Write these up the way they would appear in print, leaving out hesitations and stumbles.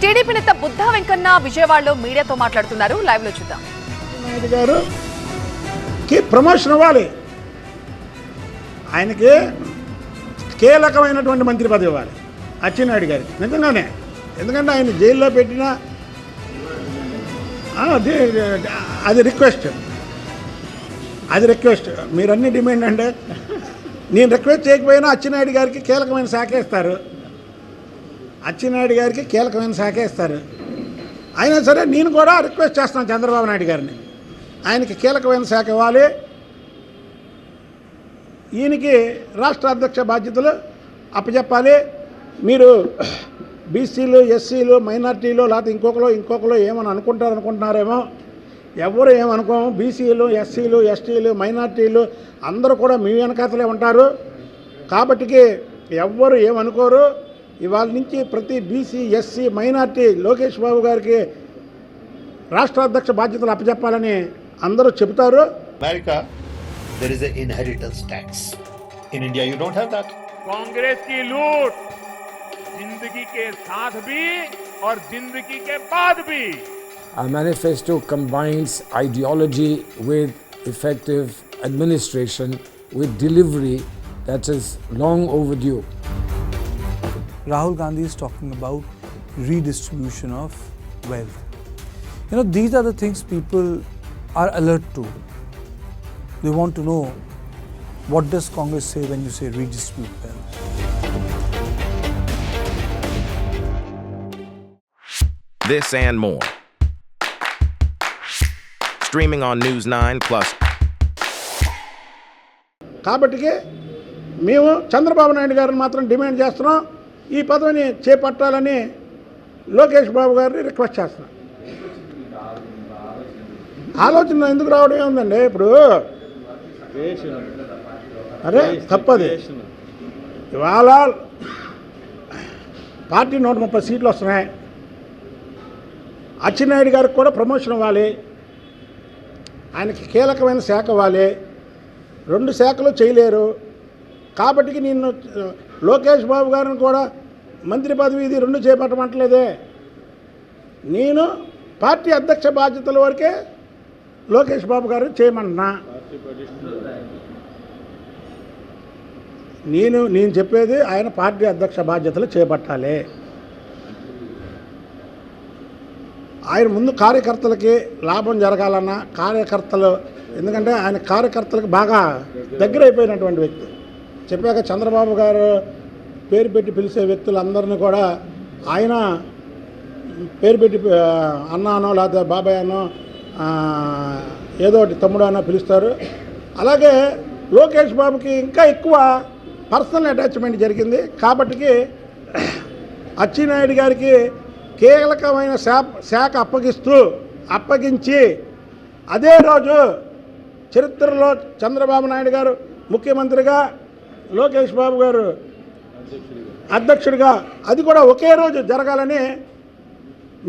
TDP నేత బుద్ధా వెంకన్న విజయవాడలో మీడియాతో మాట్లాడుతున్నారు. లైవ్ లో చూద్దాం. నాయుడు గారుకి ప్రమోషన్ ఇవ్వాలి, ఆయనకి కీలకమైనటువంటి మంత్రి పదవి ఇవ్వాలి అచ్చెన్నాయుడు గారికి నిజంగానే. ఎందుకంటే ఆయన జైల్లో పెట్టిన అది రిక్వెస్ట్ మీరు అన్ని డిమాండ్ అంటే నేను రిక్వెస్ట్ చేయకపోయినా అచ్చెన్నాయుడు గారికి కీలకమైన శాఖ ఇస్తారు, అయినా సరే నేను కూడా రిక్వెస్ట్ చేస్తున్నాను చంద్రబాబు నాయుడు గారిని, ఆయనకి కీలకమైన శాఖ ఇవ్వాలి, ఈయనకి రాష్ట్ర అధ్యక్ష బాధ్యతలు అప్పచెప్పాలి. మీరు బీసీలు, ఎస్సీలు, మైనార్టీలు లేకపోతే ఇంకొకరు ఏమని అనుకుంటున్నారేమో, ఎవరు ఏమనుకోము. బీసీలు, ఎస్సీలు, ఎస్టీలు, మైనార్టీలు అందరూ కూడా మీ వెనకాతలే ఉంటారు. కాబట్టికి ఎవ్వరు ఏమనుకోరు. ఇవాళ నుంచి ప్రతి BC, SC, minority Lokesh Babu గారికి రాష్ట్ర అధ్యక్ష బాధ్యతలు అప్పచెప్పాలని అందరూ చెబుతారు. America, there is an inheritance tax. In India, you don't have that. Congress की लूट जिंदगी के साथ भी और जिंदगी के बाद भी. Our manifesto combines ideology with effective administration, with delivery that is long overdue. Rahul Gandhi is talking about redistribution of wealth. These are the things people are alert to. They want to know, what does Congress say when you say redistribute wealth? This and more. Streaming on News 9+. కాబట్టికి మేము చంద్రబాబు నాయుడు గారిని మాత్రం demand చేస్తున్నాం, ఈ పదవిని చేపట్టాలని లోకేష్ బాబు గారిని request చేస్తున్నాం. ఆలోచన ఎందుకు రావడం ఏముందండి, ఇప్పుడు అరే తప్పది. ఇవాళ పార్టీ 130 సీట్లు వస్తున్నాయి, అచ్చెన్నాయుడు గారికి కూడా ప్రమోషన్ ఇవ్వాలి, ఆయనకి కీలకమైన శాఖ ఇవ్వాలి. 2 శాఖలు చేయలేరు. కాబట్టి నేను లోకేష్ బాబు గారిని కూడా మంత్రి పదవి ఇది 2 చేపట్టమంటలేదే, నేను పార్టీ అధ్యక్ష బాధ్యతల వరకే లోకేష్ బాబు గారు చేయమన్నా. నేను చెప్పేది ఆయన పార్టీ అధ్యక్ష బాధ్యతలు చేపట్టాలి. ఆయన ముందు కార్యకర్తలకి లాభం జరగాలన్నా కార్యకర్తలు, ఎందుకంటే ఆయన కార్యకర్తలకు బాగా దగ్గర అయిపోయినటువంటి వ్యక్తి. చెప్పాక చంద్రబాబు గారు పేరు పెట్టి పిలిచే వ్యక్తులందరినీ కూడా ఆయన పేరు పెట్టి అన్నానో లేకపోతే బాబాయ్ అనో ఏదో ఒకటి తమ్ముడు అనో పిలుస్తారు. అలాగే లోకేష్ బాబుకి ఇంకా ఎక్కువ పర్సనల్ అటాచ్మెంట్ జరిగింది. కాబట్టికి అచ్చెన్నాయుడు గారికి కీలకమైన శాఖ అప్పగించి అదే రోజు చరిత్రలో చంద్రబాబు నాయుడు గారు ముఖ్యమంత్రిగా, లోకేష్ బాబు గారు అధ్యక్షుడిగా, అది కూడా ఒకే రోజు జరగాలని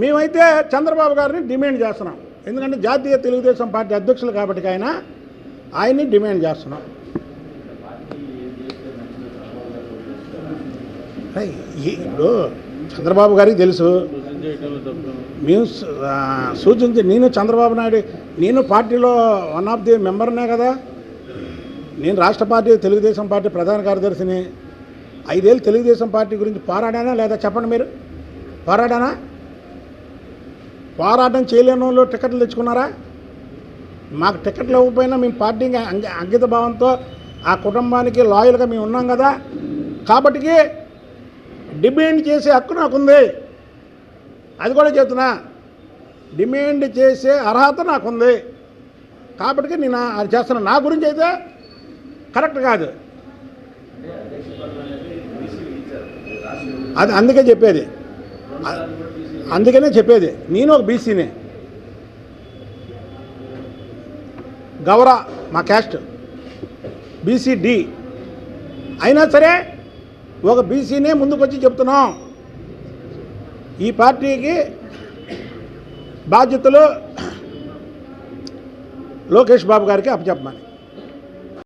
మేమైతే చంద్రబాబు గారిని డిమాండ్ చేస్తున్నాం. ఎందుకంటే జాతీయ తెలుగుదేశం పార్టీ అధ్యక్షులు కాబట్టి ఆయన్ని డిమాండ్ చేస్తున్నాం. ఇప్పుడు చంద్రబాబు గారికి తెలుసు, మేము నేను చంద్రబాబు నాయుడు, నేను పార్టీలో వన్ ఆఫ్ ది మెంబర్నే కదా. నేను రాష్ట్ర పార్టీ తెలుగుదేశం పార్టీ ప్రధాన కార్యదర్శిని. 5 ఏళ్ళు తెలుగుదేశం పార్టీ గురించి పోరాడానా లేదా చెప్పండి మీరు? పోరాటం చేయలేని వాళ్ళు టికెట్లు తెచ్చుకున్నారా? మాకు టికెట్లు ఇవ్వకపోయినా మేము పార్టీకి అంకిత భావంతో ఆ కుటుంబానికి లాయల్గా మేము ఉన్నాం కదా. కాబట్టికి డిమాండ్ చేసే హక్కు నాకుంది, అది కూడా చెప్తున్నా. డిమాండ్ చేసే అర్హత నాకుంది. కాబట్టి నేను అది చేస్తున్నా. నా గురించి అయితే కరెక్ట్ కాదు, అది అందుకనే చెప్పేది. నేను ఒక బీసీనే, గౌర మా క్యాస్ట్ బీసీ-డి, అయినా సరే ఒక బీసీనే ముందుకు వచ్చి చెప్తున్నాం, ఈ పార్టీకి బాధ్యతలు లోకేష్ బాబు గారికి అప్పచెప్పమని.